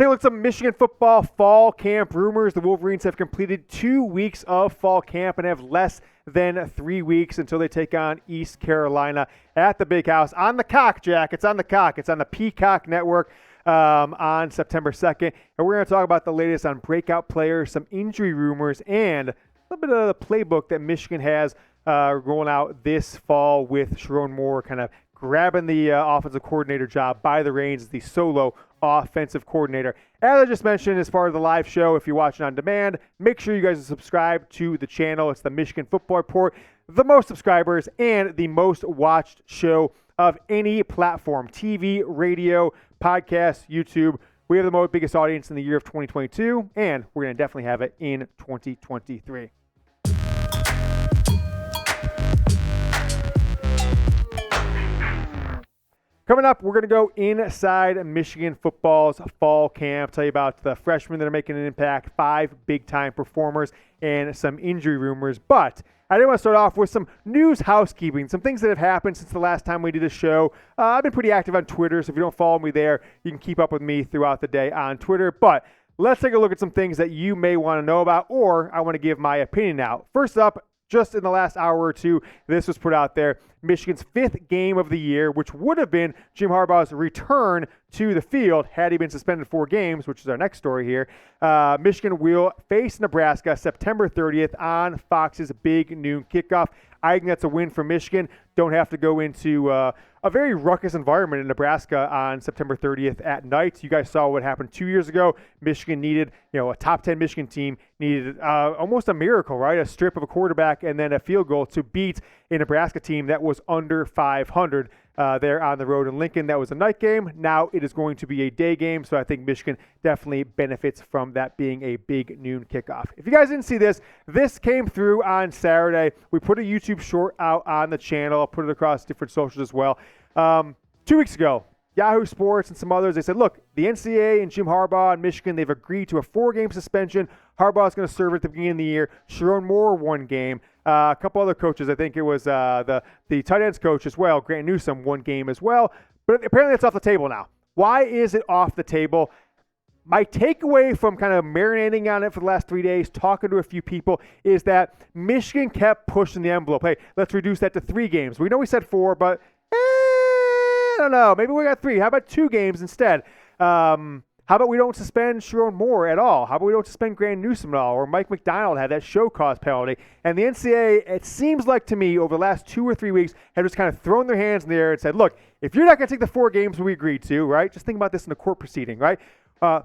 take a look at some Michigan football fall camp rumors. The Wolverines have completed 2 weeks of fall camp and have less than 3 weeks until they take on East Carolina at the Big House on the Cock, Jack. It's on the Cock. It's on the Peacock Network on September 2nd. And we're going to talk about the latest on breakout players, some injury rumors, and a little bit of the playbook that Michigan has rolling out this fall with Sherrone Moore kind of grabbing the offensive coordinator job by the reins as the solo offensive coordinator. As I just mentioned, as far as the live show, if you're watching on demand, make sure you guys are subscribed to the channel. It's the Michigan Football Report, the most subscribers and the most watched show of any platform, TV, radio, podcast, YouTube. We have the biggest audience in the year of 2022, and we're going to definitely have it in 2023. Coming up, we're going to go inside Michigan football's fall camp, tell you about the freshmen that are making an impact, 5 big-time performers, and some injury rumors. But I did want to start off with some news housekeeping, some things that have happened since the last time we did a show. I've been pretty active on Twitter, so if you don't follow me there, you can keep up with me throughout the day on Twitter. But let's take a look at some things that you may want to know about, or I want to give my opinion out. First up, just in the last hour or two, this was put out there. Michigan's 5th game of the year, which would have been Jim Harbaugh's return to the field had he been suspended 4 games, which is our next story here. Michigan will face Nebraska September 30th on Fox's big noon kickoff. I think that's a win for Michigan. Don't have to go into a very ruckus environment in Nebraska on September 30th at night. You guys saw what happened 2 years ago. Michigan needed, a top 10 Michigan team needed almost a miracle, right? A strip of a quarterback and then a field goal to beat a Nebraska team that was under 500 there on the road in Lincoln. That was a night game. Now it is going to be a day game, so I think Michigan definitely benefits from that being a big noon kickoff. If you guys didn't see this came through on Saturday. We put a YouTube short out on the channel. I'll put it across different socials as well. 2 weeks ago, Yahoo Sports and some others, they said, look, the NCAA and Jim Harbaugh and Michigan, they've agreed to a 4-game suspension. Harbaugh's going to serve at the beginning of the year. Sherrone Moore 1 game. A couple other coaches, I think it was the tight ends coach as well, Grant Newsome, 1 game as well. But apparently it's off the table now. Why is it off the table? My takeaway from kind of marinating on it for the last 3 days, talking to a few people, is that Michigan kept pushing the envelope. Hey, let's reduce that to 3 games. We know we said 4, but I don't know. Maybe we got 3. How about 2 games instead? How about we don't suspend Sherrone Moore at all? How about we don't suspend Grant Newsome at all? Or Mike McDonald had that show cause penalty. And the NCAA, it seems like to me, over the last 2 or 3 weeks, have just kind of thrown their hands in the air and said, look, if you're not going to take the 4 games we agreed to, right? Just think about this in a court proceeding, right?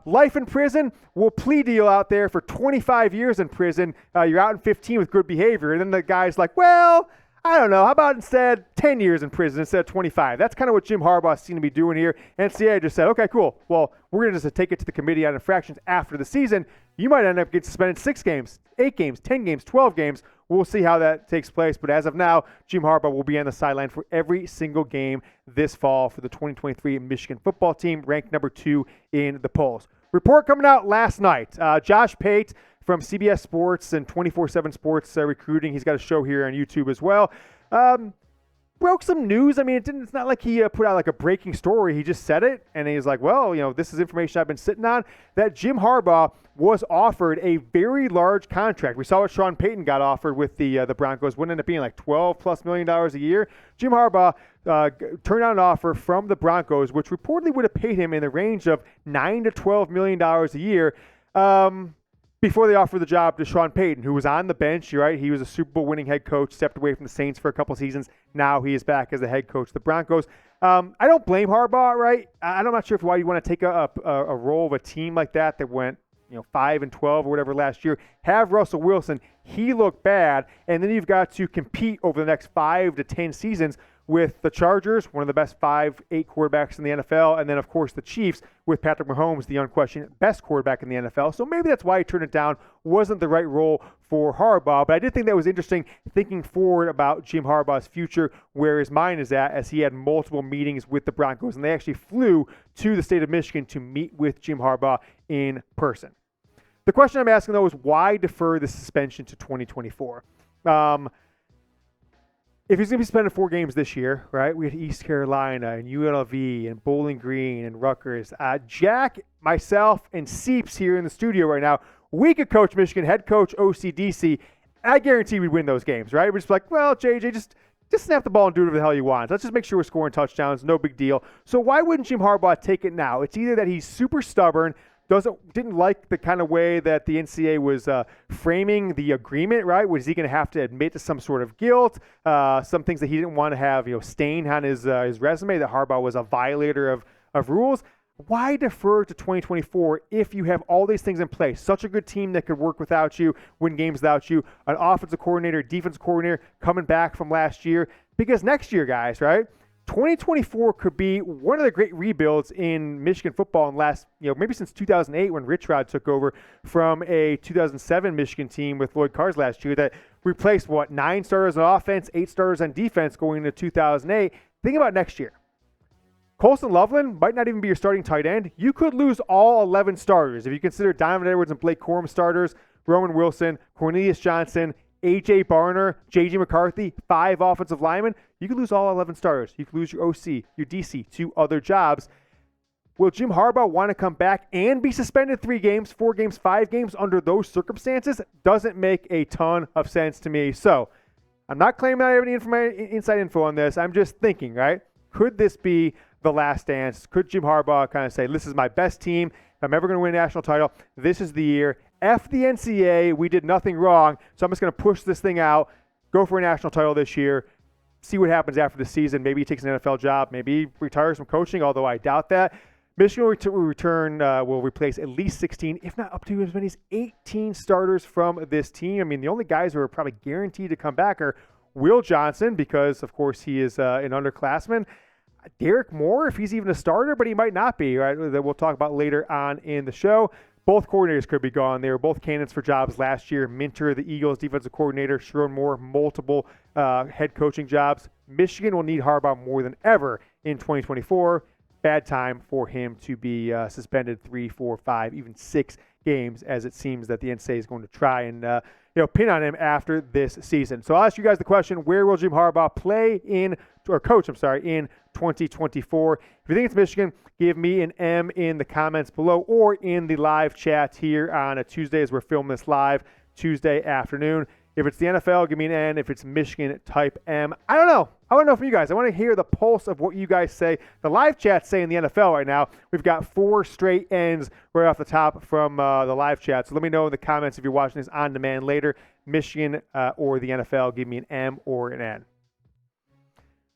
Life in prison, we'll plea deal out there for 25 years in prison. You're out in 15 with good behavior. And then the guy's like, well, I don't know. How about instead 10 years in prison instead of 25? That's kind of what Jim Harbaugh seemed to be doing here. NCAA just said, okay, cool. Well, we're going to just take it to the Committee on Infractions after the season. You might end up getting suspended 6 games, 8 games, 10 games, 12 games. We'll see how that takes place. But as of now, Jim Harbaugh will be on the sideline for every single game this fall for the 2023 Michigan football team, ranked number 2 in the polls. Report coming out last night. Josh Pate from CBS Sports and 24/7 Sports Recruiting. He's got a show here on YouTube as well. Broke some news. I mean, it's not like he put out like a breaking story. He just said it, and he's like, well, this is information I've been sitting on, that Jim Harbaugh was offered a very large contract. We saw what Sean Payton got offered with the Broncos. Would end up being like $12+ million a year. Jim Harbaugh turned down an offer from the Broncos, which reportedly would have paid him in the range of $9 to $12 million a year. Before they offered the job to Sean Payton, who was on the bench, right? He was a Super Bowl winning head coach, stepped away from the Saints for a couple seasons. Now he is back as the head coach of the Broncos. I don't blame Harbaugh, right? I'm not sure why you want to take a role of a team like that went 5-12 or whatever last year. Have Russell Wilson. He looked bad. And then you've got to compete over the next 5 to 10 seasons with the Chargers, one of the best 5-8 quarterbacks in the NFL, and then, of course, the Chiefs with Patrick Mahomes, the unquestioned best quarterback in the NFL. So maybe that's why he turned it down. Wasn't the right role for Harbaugh, but I did think that was interesting thinking forward about Jim Harbaugh's future, where his mind is at, as he had multiple meetings with the Broncos, and they actually flew to the state of Michigan to meet with Jim Harbaugh in person. The question I'm asking, though, is why defer the suspension to 2024? if he's going to be spending 4 games this year, right? We had East Carolina and UNLV and Bowling Green and Rutgers. Jack, myself, and Seeps here in the studio right now, we could coach Michigan, head coach OCDC. I guarantee we'd win those games, right? We're just like, well, JJ, just snap the ball and do whatever the hell you want. Let's just make sure we're scoring touchdowns. No big deal. So why wouldn't Jim Harbaugh take it now? It's either that he's super stubborn, didn't like the kind of way that the NCAA was framing the agreement, right? Was he going to have to admit to some sort of guilt, some things that he didn't want to have, stain on his resume, that Harbaugh was a violator of rules? Why defer to 2024 if you have all these things in place? Such a good team that could work without you, win games without you, an offensive coordinator, defensive coordinator coming back from last year. Because next year, guys, right? 2024 could be one of the great rebuilds in Michigan football in last, maybe since 2008 when Rich Rod took over from a 2007 Michigan team with Lloyd Carrs last year that replaced, 9 starters on offense, 8 starters on defense going into 2008. Think about next year. Colson Loveland might not even be your starting tight end. You could lose all 11 starters. If you consider Donovan Edwards and Blake Corum starters, Roman Wilson, Cornelius Johnson, A.J. Barner, J.J. McCarthy, 5 offensive linemen, you could lose all 11 starters. You could lose your OC, your DC, 2 other jobs. Will Jim Harbaugh want to come back and be suspended 3 games, 4 games, 5 games under those circumstances? Doesn't make a ton of sense to me. So I'm not claiming I have any inside info on this. I'm just thinking, right? Could this be the last dance? Could Jim Harbaugh kind of say, this is my best team. If I'm ever going to win a national title, this is the year. F the NCAA. We did nothing wrong. So I'm just going to push this thing out, go for a national title this year, see what happens after the season. Maybe he takes an NFL job. Maybe he retires from coaching, although I doubt that. Michigan will replace at least 16, if not up to as many as 18 starters from this team. I mean, the only guys who are probably guaranteed to come back are Will Johnson, because, of course, he is an underclassman. Derek Moore, if he's even a starter, but he might not be, right? That we'll talk about later on in the show. Both coordinators could be gone. They were both candidates for jobs last year. Minter, the Eagles defensive coordinator, Sherrone Moore, multiple head coaching jobs. Michigan will need Harbaugh more than ever in 2024. Bad time for him to be suspended 3, 4, 5, even 6 games, as it seems that the NCAA is going to try and pin on him after this season. So I'll ask you guys the question: where will Jim Harbaugh coach in 2024? If you think it's Michigan, give me an M in the comments below or in the live chat here on a Tuesday as we're filming this live Tuesday afternoon. If it's the NFL, give me an N. If it's Michigan, type M. I don't know. I want to know from you guys. I want to hear the pulse of what you guys say. The live chat's saying the NFL right now. We've got 4 straight N's right off the top from the live chat. So let me know in the comments if you're watching this on demand later. Michigan or the NFL, give me an M or an N.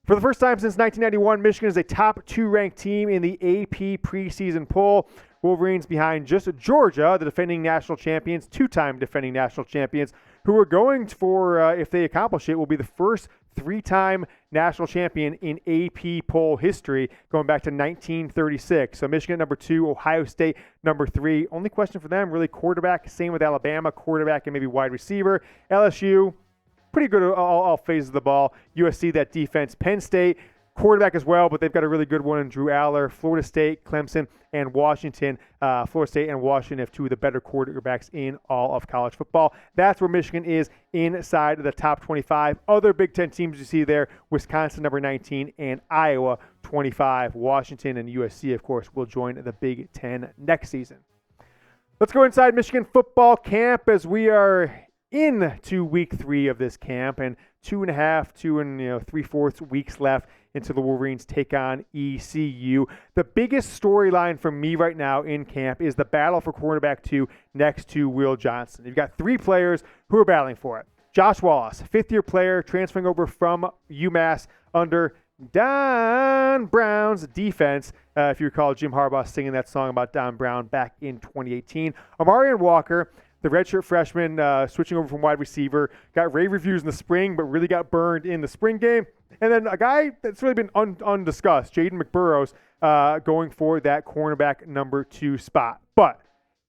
For the first time since 1991, Michigan is a top 2 ranked team in the AP preseason poll. Wolverines behind just Georgia, the defending national champions, 2-time defending national champions, who are going for, if they accomplish it, will be the first 3-time national champion in AP poll history, going back to 1936. So Michigan number 2, Ohio State number 3. Only question for them, really, quarterback. Same with Alabama, quarterback and maybe wide receiver. LSU, pretty good at all phases of the ball. USC, that defense. Penn State, quarterback as well, but they've got a really good one in Drew Aller. Florida State, Clemson, and Washington. Florida State and Washington have 2 of the better quarterbacks in all of college football. That's where Michigan is inside of the top 25. Other Big Ten teams you see there, Wisconsin number 19 and Iowa 25. Washington and USC, of course, will join the Big Ten next season. Let's go inside Michigan football camp as we are into week 3 of this camp, and 2 3/4 weeks left until the Wolverines take on ECU. The biggest storyline for me right now in camp is the battle for cornerback 2 next to Will Johnson. You've got 3 players who are battling for it. Josh Wallace, 5th-year player, transferring over from UMass under Don Brown's defense. If you recall, Jim Harbaugh singing that song about Don Brown back in 2018. Amorion Walker, the redshirt freshman, switching over from wide receiver, got rave reviews in the spring, but really got burned in the spring game. And then a guy that's really been undiscussed, Jaden McBurrows, going for that cornerback number 2 spot. But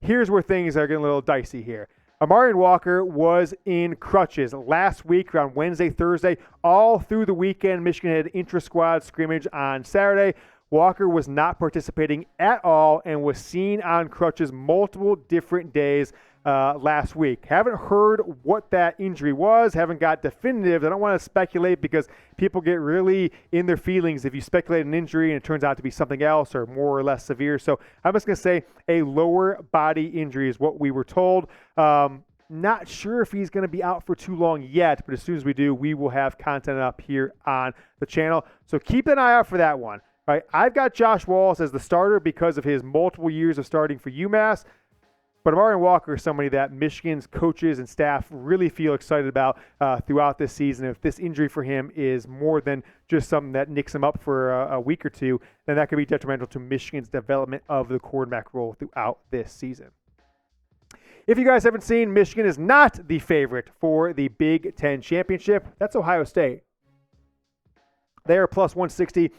here's where things are getting a little dicey here. Amorion Walker was in crutches last week around Wednesday, Thursday, all through the weekend. Michigan had intra-squad scrimmage on Saturday. Walker was not participating at all and was seen on crutches multiple different days last week. Haven't heard what that injury was, haven't got definitive. I don't want to speculate because people get really in their feelings if you speculate an injury and it turns out to be something else or more or less severe. So I'm just going to say a lower body injury is what we were told. Not sure if he's going to be out for too long yet, but as soon as we do, we will have content up here on the channel. So keep an eye out for that one. All right, I've got Josh Wallace as the starter because of his multiple years of starting for UMass. But Amorion Walker is somebody that Michigan's coaches and staff really feel excited about throughout this season. If this injury for him is more than just something that nicks him up for a week or two, then that could be detrimental to Michigan's development of the quarterback role throughout this season. If you guys haven't seen, Michigan is not the favorite for the Big Ten championship. That's Ohio State. They are plus 160.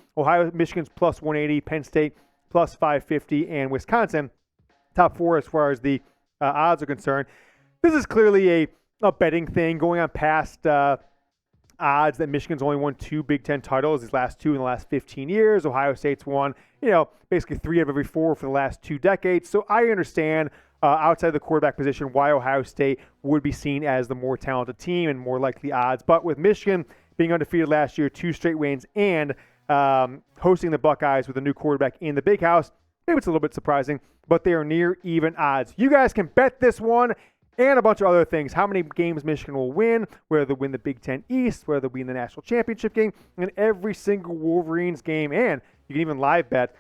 Michigan's plus 180. Penn State plus 550. And Wisconsin, top four as far as the odds are concerned. This is clearly a betting thing going on past odds that Michigan's only won 2 Big Ten titles, these last 2 in the last 15 years. Ohio State's won, basically 3 out of every 4 for the last 2 decades. So I understand outside the quarterback position why Ohio State would be seen as the more talented team and more likely odds. But with Michigan being undefeated last year, 2 straight wins, and hosting the Buckeyes with a new quarterback in the Big House, maybe it's a little bit surprising, but they are near even odds. You guys can bet this one and a bunch of other things. How many games Michigan will win, whether they win the Big Ten East, whether they win the national championship game, and every single Wolverines game. And you can even live bet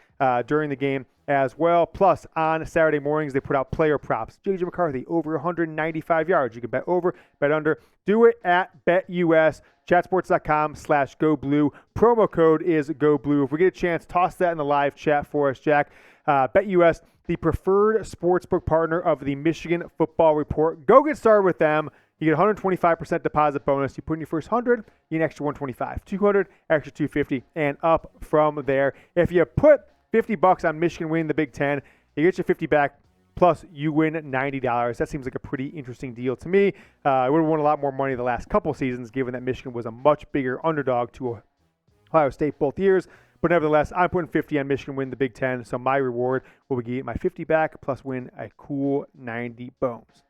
during the game as well. Plus, on Saturday mornings, they put out player props. J.J. McCarthy, over 195 yards. You can bet over, bet under. Do it at BetUS, chatsports.com/GoBlue. Promo code is GoBlue. If we get a chance, toss that in the live chat for us, Jack. BetUS, the preferred sportsbook partner of the Michigan Football Report. Go get started with them. You get 125% deposit bonus. You put in your first 100, you get an extra 125, 200, extra 250, and up from there. If you put $50 on Michigan winning the Big Ten, you get your 50 back, plus you win $90. That seems like a pretty interesting deal to me. I would have won a lot more money the last couple seasons, given that Michigan was a much bigger underdog to Ohio State both years. But nevertheless, I'm putting 50 on Michigan win the Big Ten, so my reward will be get my 50 back plus win a cool 90 bones.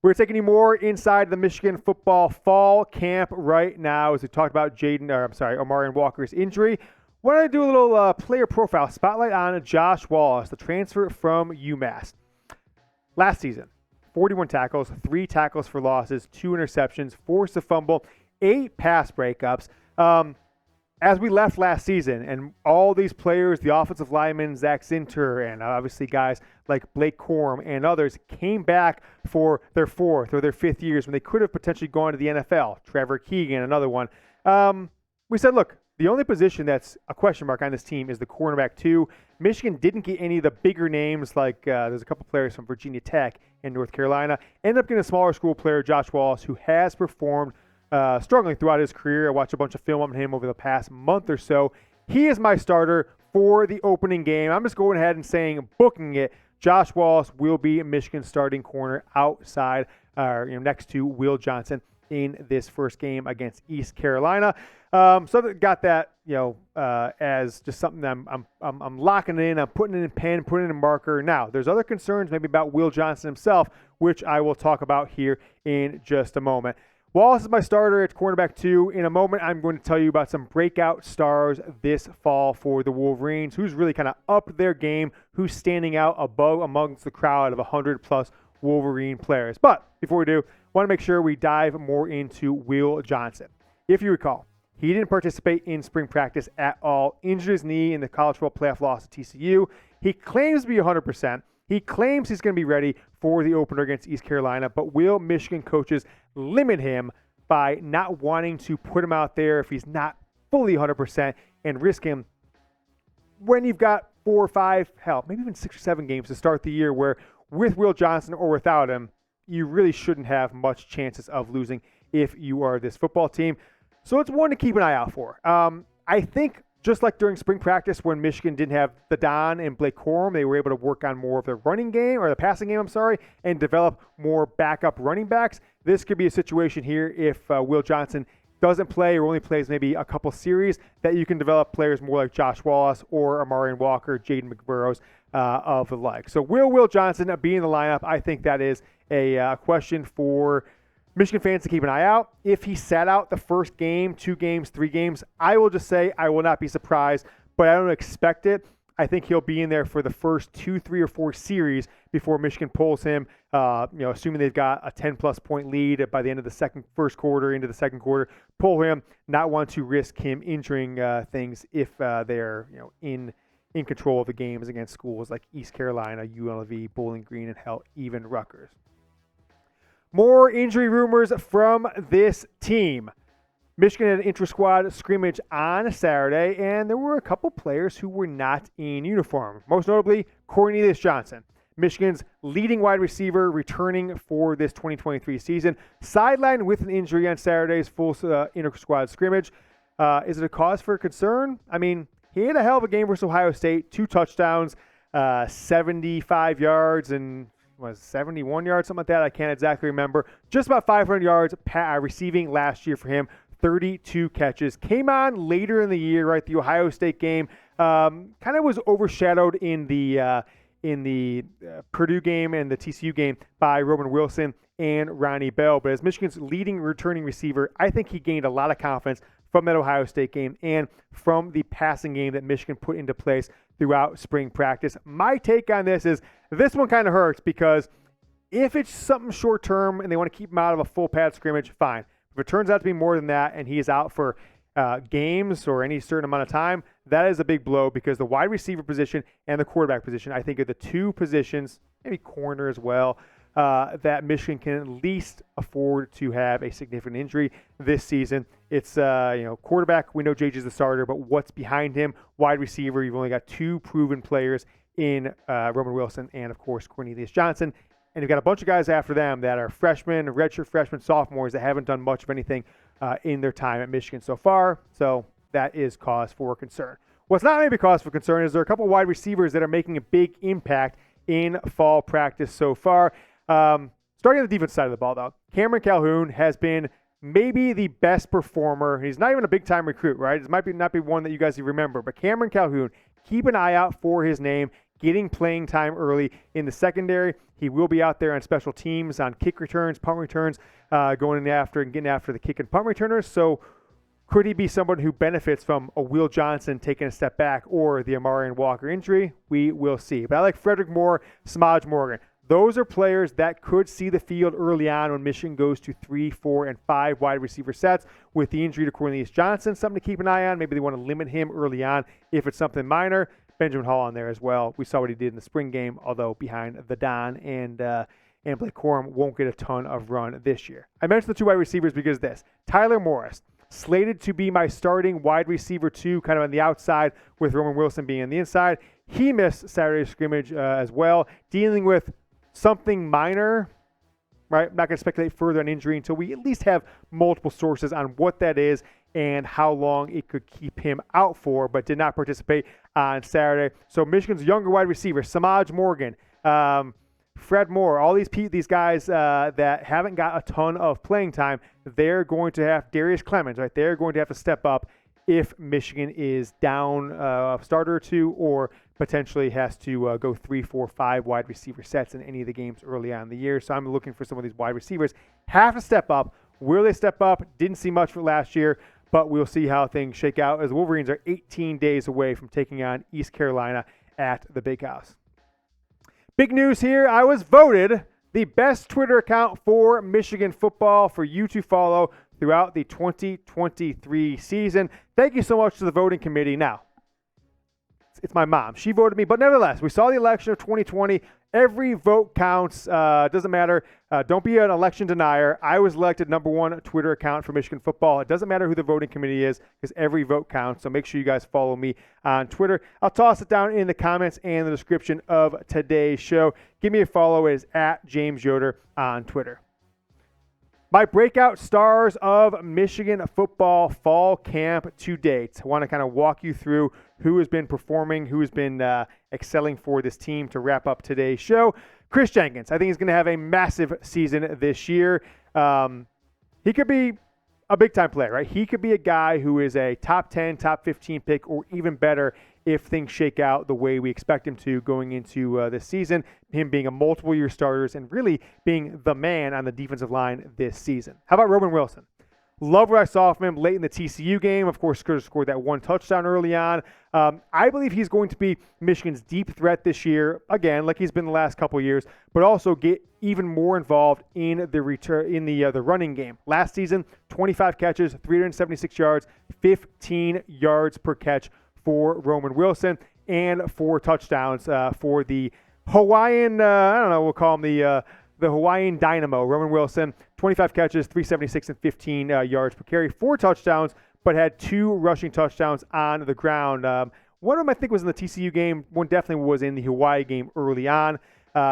We're taking you more inside the Michigan football fall camp right now as we talked about Amorion Walker's injury. Why don't I do a little player profile spotlight on Josh Wallace, the transfer from UMass. Last season, 41 tackles, 3 tackles for losses, 2 interceptions, forced a fumble, 8 pass breakups. As we left last season, and all these players, the offensive linemen, Zach Zinter, and obviously guys like Blake Corum and others came back for their 4th or their 5th years when they could have potentially gone to the NFL. Trevor Keegan, another one. We said, look, the only position that's a question mark on this team is the cornerback 2. Michigan didn't get any of the bigger names like there's a couple players from Virginia Tech and North Carolina. Ended up getting a smaller school player, Josh Wallace, who has performed struggling throughout his career. I watched a bunch of film on him over the past month or so. He is my starter for the opening game. I'm just going ahead and saying, booking it, Josh Wallace will be Michigan's starting corner outside, next to Will Johnson in this first game against East Carolina. So I got that, as just something that I'm locking it in. I'm putting it in pen, putting it in marker. Now, there's other concerns maybe about Will Johnson himself, which I will talk about here in just a moment. Wallace is my starter at cornerback 2. In a moment, I'm going to tell you about some breakout stars this fall for the Wolverines, who's really kind of upped their game, who's standing out amongst the crowd of 100-plus Wolverine players. But before we do, I want to make sure we dive more into Will Johnson. If you recall, he didn't participate in spring practice at all, injured his knee in the college football playoff loss to TCU. He claims to be 100%. He claims he's going to be ready for the opener against East Carolina, but will Michigan coaches limit him by not wanting to put him out there if he's not fully 100% and risk him when you've got 4 or 5, hell, maybe even 6 or 7 games to start the year where with Will Johnson or without him, you really shouldn't have much chances of losing if you are this football team. So it's one to keep an eye out for. I think just like during spring practice when Michigan didn't have the Don and Blake Corum, they were able to work on more of the running game, or the passing game, and develop more backup running backs. This could be a situation here if Will Johnson doesn't play or only plays maybe a couple series, that you can develop players more like Josh Wallace or Amorion Walker, Jaden McBurrows of the like. So Will Johnson be in the lineup? I think that is a question for Michigan fans to keep an eye out. If he sat out the first game, 2 games, 3 games, I will just say I will not be surprised, but I don't expect it. I think he'll be in there for the first 2, 3, or 4 series before Michigan pulls him, assuming they've got a 10-plus point lead by the end of the first quarter into the second quarter, pull him, not want to risk him injuring things if they're in control of the games against schools like East Carolina, UNLV, Bowling Green, and hell, even Rutgers. More injury rumors from this team. Michigan had an intra-squad scrimmage on Saturday, and there were a couple players who were not in uniform. Most notably, Cornelius Johnson, Michigan's leading wide receiver, returning for this 2023 season, sidelined with an injury on Saturday's full inter-squad scrimmage. Is it a cause for concern? I mean, he had a hell of a game versus Ohio State, 2 touchdowns, 75 yards, and 71 yards, something like that. I can't exactly remember. Just about 500 yards receiving last year for him. 32 catches. Came on later in the year, right? The Ohio State game kind of was overshadowed in the Purdue game and the TCU game by Roman Wilson and Ronnie Bell. But as Michigan's leading returning receiver, I think he gained a lot of confidence from that Ohio State game and from the passing game that Michigan put into place throughout spring practice. My take on this is this one kind of hurts because if it's something short term and they want to keep him out of a full pad scrimmage, fine. If it turns out to be more than that and he is out for games or any certain amount of time, that is a big blow because the wide receiver position and the quarterback position, I think, are the 2 positions, maybe corner as well, that Michigan can at least afford to have a significant injury this season. It's, quarterback, we know JJ's the starter, but what's behind him? Wide receiver, you've only got 2 proven players in Roman Wilson and, of course, Cornelius Johnson. And you've got a bunch of guys after them that are freshmen, redshirt freshmen, sophomores that haven't done much of anything in their time at Michigan so far. So that is cause for concern. What's not maybe cause for concern is there are a couple wide receivers that are making a big impact in fall practice so far. Starting on the defense side of the ball, though, Cameron Calhoun has been maybe the best performer. He's not even a big-time recruit, right? This might not be one that you guys remember, but Cameron Calhoun, keep an eye out for his name, getting playing time early in the secondary. He will be out there on special teams, on kick returns, punt returns, going in after and getting after the kick and punt returners. So could he be someone who benefits from a Will Johnson taking a step back or the Amorion Walker injury? We will see. But I like Frederick Moore, Samaj Morgan. Those are players that could see the field early on when Michigan goes to 3, 4, and 5 wide receiver sets with the injury to Cornelius Johnson. Something to keep an eye on. Maybe they want to limit him early on if it's something minor. Benjamin Hall on there as well. We saw what he did in the spring game, although behind the Don and Blake Corum won't get a ton of run this year. I mentioned the 2 wide receivers because this. Tyler Morris, slated to be my starting wide receiver 2, kind of on the outside with Roman Wilson being on the inside. He missed Saturday's scrimmage as well, dealing with something minor, right? I'm not going to speculate further on injury until we at least have multiple sources on what that is and how long it could keep him out for, but did not participate on Saturday. So Michigan's younger wide receiver, Samaj Morgan, Fred Moore, all these guys that haven't got a ton of playing time, they're going to have Darius Clemens, right? They're going to have to step up if Michigan is down a starter or 2 or potentially has to go 3, 4, 5 wide receiver sets in any of the games early on in the year. So I'm looking for some of these wide receivers have to step up. Will they step up? Didn't see much for last year, but we'll see how things shake out as the Wolverines are 18 days away from taking on East Carolina at the Big House. Big news here. I was voted the best Twitter account for Michigan football for you to follow throughout the 2023 season. Thank you so much to the voting committee. Now, it's my mom. She voted me, but nevertheless, we saw the election of 2020. Every vote counts. Doesn't matter. Don't be an election denier. I was elected #1 Twitter account for Michigan football. It doesn't matter who the voting committee is because every vote counts. So make sure you guys follow me on Twitter. I'll toss it down in the comments and the description of today's show. Give me a follow. It is at James Yoder on Twitter. My breakout stars of Michigan football fall camp to date. I want to kind of walk you through who has been performing, who has been excelling for this team to wrap up today's show. Chris Jenkins, I think he's going to have a massive season this year. He could be a big-time player, right? He could be a guy who is a top 10, top 15 pick, or even better if things shake out the way we expect him to going into this season, him being a multiple-year starters and really being the man on the defensive line this season. How about Roman Wilson? Love what I saw from him late in the TCU game. Of course, could have scored that one touchdown early on. I believe he's going to be Michigan's deep threat this year, again, like he's been the last couple of years, but also get even more involved in the running game. Last season, 25 catches, 376 yards, 15 yards per catch for Roman Wilson, and 4 touchdowns for the Hawaiian, we'll call him the Hawaiian Dynamo, Roman Wilson, 25 catches, 376 and 15 yards per carry, 4 touchdowns, but had 2 rushing touchdowns on the ground. One of them I think was in the TCU game. One definitely was in the Hawaii game early on.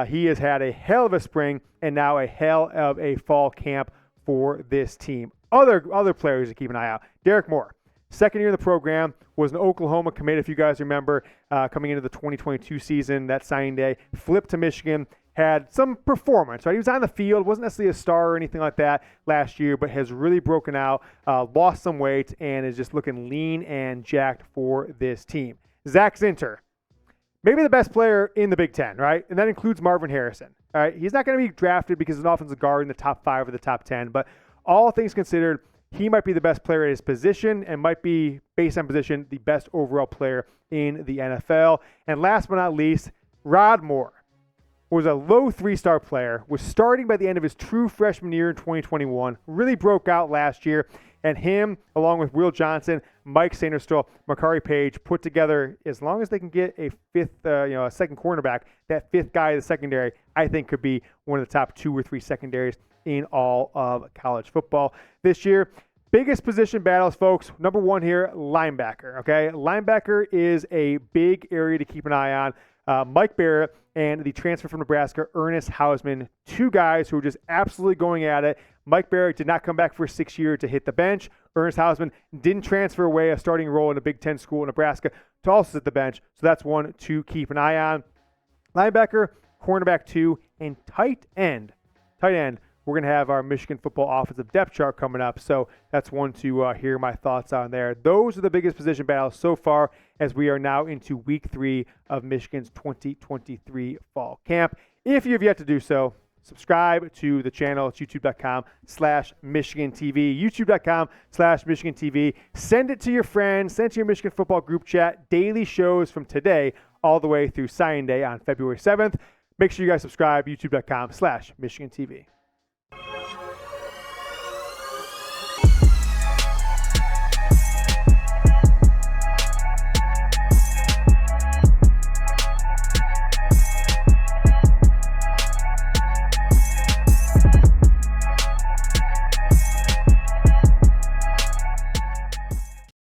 He has had a hell of a spring and now a hell of a fall camp for this team. Other players to keep an eye out. Derek Moore, second year in the program, was an Oklahoma commit, if you guys remember, coming into the 2022 season, that signing day, flipped to Michigan, had some performance, right? He was on the field, wasn't necessarily a star or anything like that last year, but has really broken out, lost some weight, and is just looking lean and jacked for this team. Zach Zinter, maybe the best player in the Big Ten, right? And that includes Marvin Harrison, all right? He's not going to be drafted because he's an offensive guard in the top 5 or the top 10, but all things considered, he might be the best player at his position and might be, based on position, the best overall player in the NFL. And last but not least, Rod Moore was a low 3-star player, was starting by the end of his true freshman year in 2021, really broke out last year, and him, along with Will Johnson, Mike Sainristil, Makari Page, put together, as long as they can get a second cornerback, that 5th guy in the secondary, I think could be one of the top 2 or 3 secondaries in all of college football this year. Biggest position battles, folks. Number 1 here, linebacker, okay? Linebacker is a big area to keep an eye on. Mike Barrett and the transfer from Nebraska, Ernest Hausman, 2 guys who are just absolutely going at it. Mike Barrett did not come back for a 6th year to hit the bench. Ernest Hausman didn't transfer away a starting role in a Big Ten school in Nebraska to also sit the bench. So that's one to keep an eye on. Linebacker, cornerback 2, and tight end. We're going to have our Michigan football offensive depth chart coming up, so that's one to hear my thoughts on there. Those are the biggest position battles so far as we are now into week 3 of Michigan's 2023 fall camp. If you have yet to do so, subscribe to the channel. It's youtube.com/MichiganTV, youtube.com/MichiganTV. Send it to your friends, send it to your Michigan football group chat. Daily shows from today all the way through signing day on February 7th. Make sure you guys subscribe, youtube.com/MichiganTV.